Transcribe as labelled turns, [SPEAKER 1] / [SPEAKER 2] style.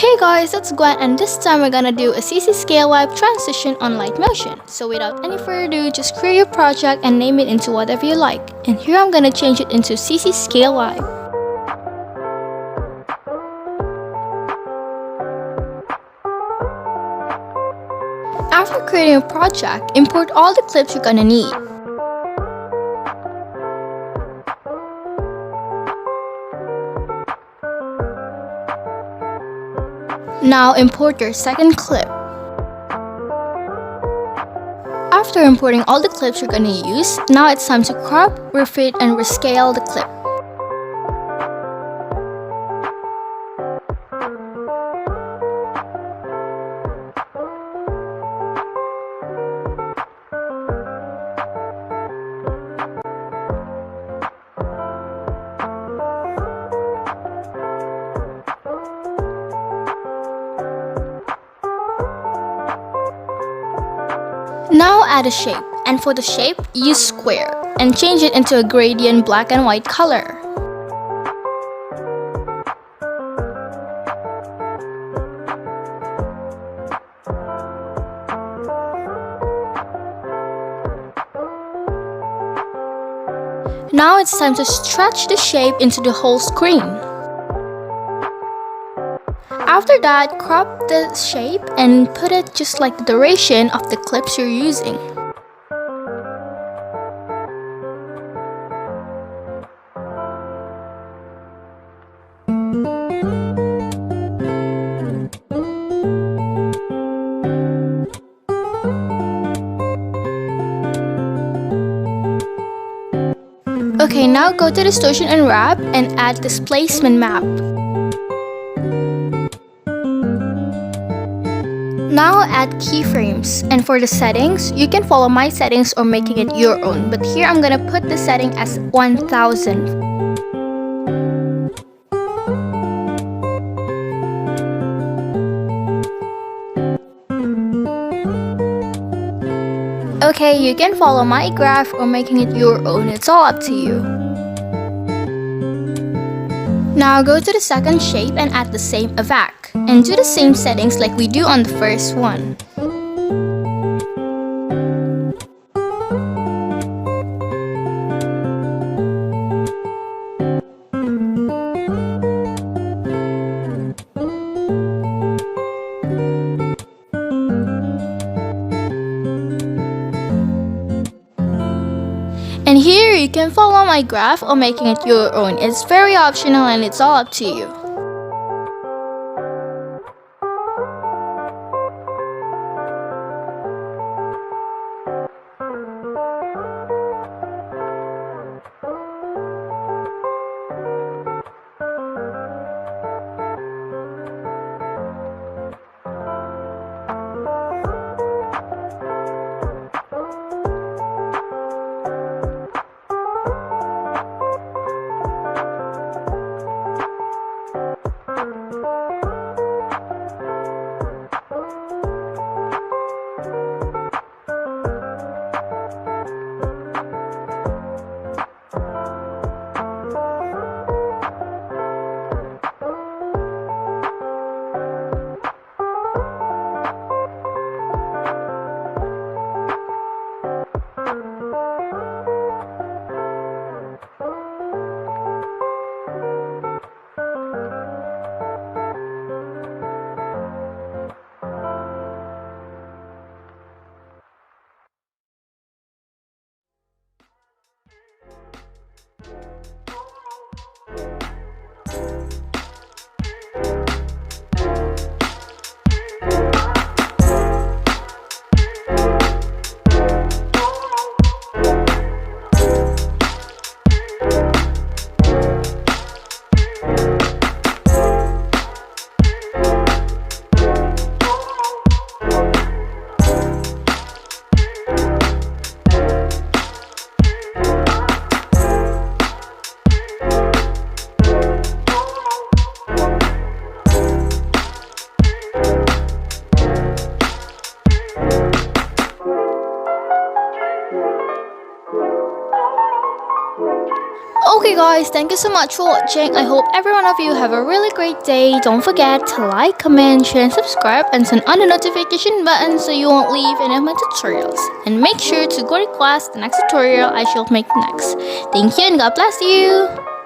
[SPEAKER 1] Hey guys, it's Gwen, and this time we're gonna do a CC scale wipe transition on Alight Motion. So without any further ado, just create your project and name it into whatever you like. And here I'm gonna change it into CC scale wipe. After creating a project, import all the clips you're gonna need. Now import your second clip. After importing all the clips you're gonna use, now it's time to crop, refit, and rescale the clip. Now add a shape, and for the shape, use square, and change it into a gradient black and white color. Now it's time to stretch the shape into the whole screen. After that, crop the shape and put it just like the duration of the clips you're using. Okay, now go to distortion and wrap and add displacement map. Now add keyframes, and for the settings, you can follow my settings or making it your own, but here I'm gonna put the setting as 1000. Okay, you can follow my graph or making it your own, it's all up to you. Now go to the second shape and add the same Advaced, and do the same settings like we do on the first one. And here you can follow my graph or making it your own. It's very optional and it's all up to you. Okay guys, thank you so much for watching. I hope every one of you have a really great day. Don't forget to like, comment, share and subscribe and turn on the notification button so you won't leave any of my tutorials. And make sure to go request the next tutorial I shall make next. Thank you and God bless you.